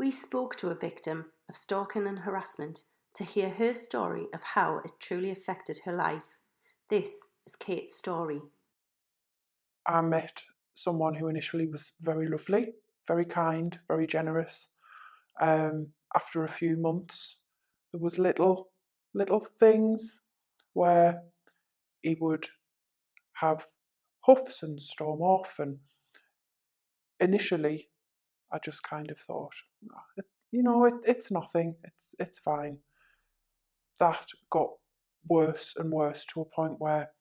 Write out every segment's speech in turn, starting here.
We spoke to a victim of stalking and harassment to hear her story of how it truly affected her life. This is Kate's story. I met someone who initially was very lovely, very kind, very generous. After a few months, there was little things where he would have huffs and storm off, and initially I just kind of thought, "Ah, it's nothing, it's fine." That got worse and worse to a point where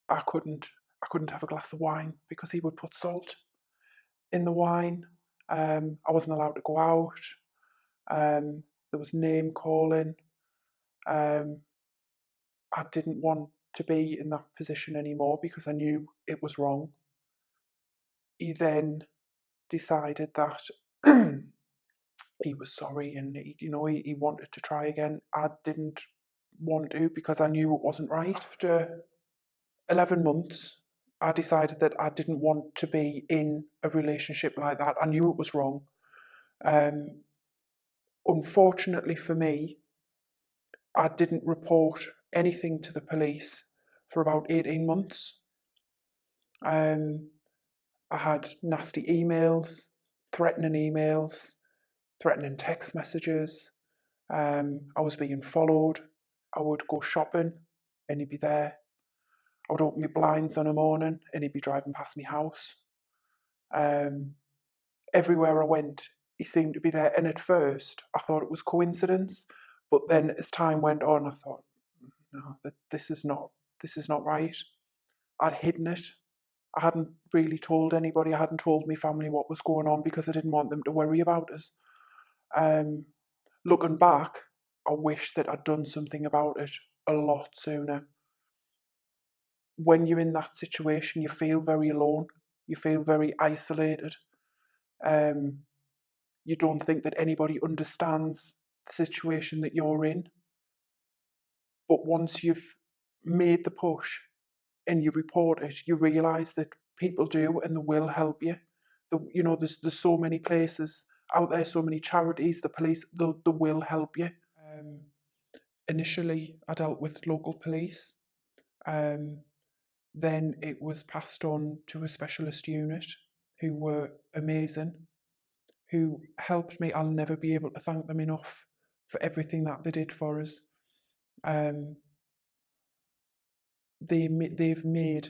I couldn't I couldn't have a glass of wine because he would put salt in the wine. I wasn't allowed to go out. There was name calling. Um, I didn't want to be in that position anymore because I knew it was wrong. He then decided that he was sorry and he wanted to try again. I didn't want to because I knew it wasn't right. After 11 months, I decided that I didn't want to be in a relationship like that. I knew it was wrong. Um, Unfortunately for me, I didn't report anything to the police for about 18 months. Um, I had nasty emails, threatening text messages. I was being followed. I would go shopping and he'd be there. I would open my blinds in the morning and he'd be driving past my house. Um, Everywhere I went, he seemed to be there. And at first, I thought it was coincidence. But then as time went on, I thought, no, that this is not right. I'd hidden it. I hadn't really told anybody. I hadn't told my family what was going on because I didn't want them to worry about us. Um, Looking back, I wish that I'd done something about it a lot sooner. When you're in that situation, you feel very alone. You feel very isolated. Um, you don't think that anybody understands the situation that you're in. But once you've made the push and you report it, you realise that people do and they will help you. There's so many places out there, so many charities, the police, they will help you. Um, Initially, I dealt with local police. Um, then it was passed on to a specialist unit who were amazing, who helped me. I'll never be able to thank them enough for everything that they did for us. Um, they've made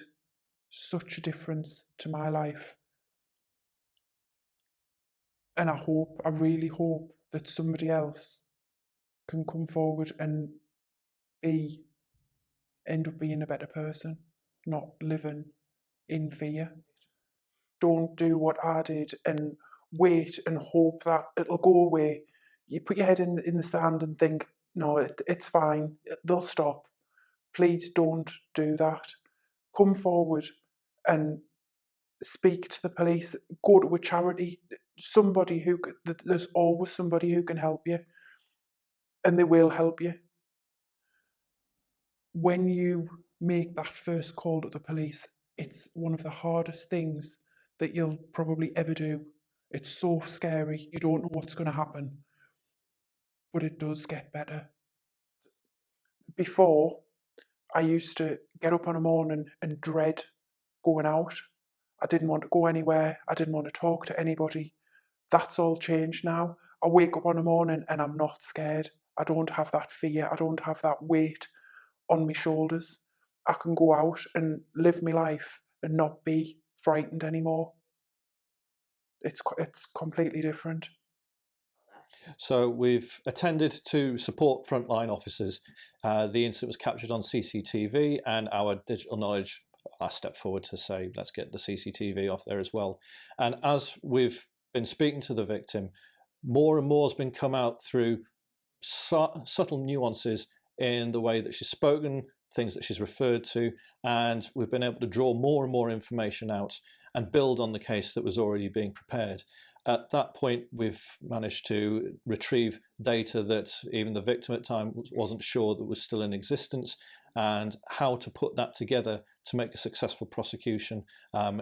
such a difference to my life. And I really hope that somebody else can come forward and be, end up being a better person, not living in fear. Don't do what I did and wait and hope that it'll go away. You put your head in the sand and think, no, it's fine, they'll stop. Please don't do that. Come forward and speak to the police, go to a charity, somebody there's always somebody who can help you, and they will help you. When you make that first call to the police, it's one of the hardest things that you'll probably ever do. It's so scary, you don't know what's going to happen, but it does get better. Before, I used to get up on a morning and dread going out. I didn't want to go anywhere, I didn't want to talk to anybody. That's all changed now. I wake up on a morning and I'm not scared. I don't have that fear. I don't have that weight on my shoulders. I can go out and live my life and not be frightened anymore. It's completely different. So we've attended to support frontline officers. The incident was captured on CCTV, and our digital knowledge, I stepped forward to say, let's get the CCTV off there as well. And as we've been speaking to the victim, more and more has been come out through subtle nuances in the way that she's spoken, things that she's referred to, and we've been able to draw more and more information out and build on the case that was already being prepared. At that point, we've managed to retrieve data that even the victim at the time wasn't sure that was still in existence, and how to put that together to make a successful prosecution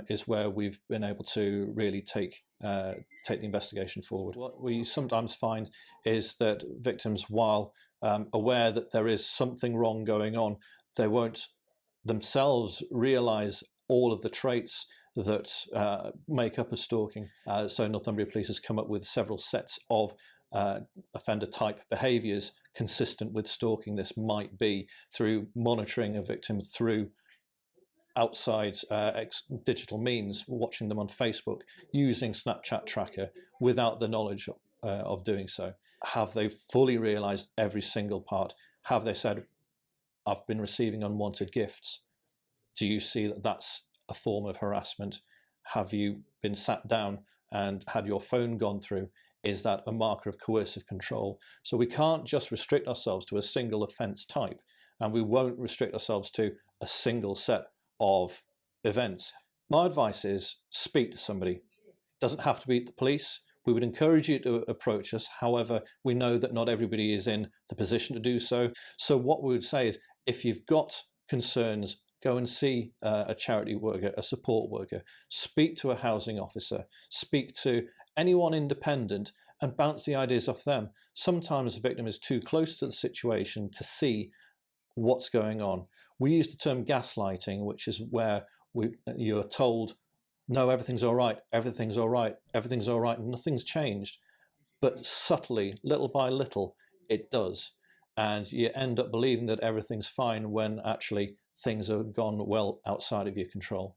is where we've been able to really take the investigation forward. What we sometimes find is that victims, while aware that there is something wrong going on, they won't themselves realise all of the traits that make up a stalking. So Northumbria Police has come up with several sets of offender type behaviours consistent with stalking. This might be through monitoring a victim through outside digital means, watching them on Facebook, using Snapchat tracker without the knowledge of doing so. Have they fully realised every single part? Have they said, I've been receiving unwanted gifts? Do you see that that's a form of harassment? Have you been sat down and had your phone gone through? Is that a marker of coercive control? So we can't just restrict ourselves to a single offence type, and we won't restrict ourselves to a single set of events. My advice is speak to somebody. It doesn't have to be the police. We would encourage you to approach us. However, we know that not everybody is in the position to do so. So what we would say is, if you've got concerns, go and see a charity worker, a support worker, speak to a housing officer, speak to anyone independent and bounce the ideas off them. Sometimes the victim is too close to the situation to see what's going on. We use the term gaslighting, which is where you're told, no, everything's all right, everything's all right, everything's all right, and nothing's changed. But subtly, little by little, it does. And you end up believing that everything's fine when actually things have gone well outside of your control.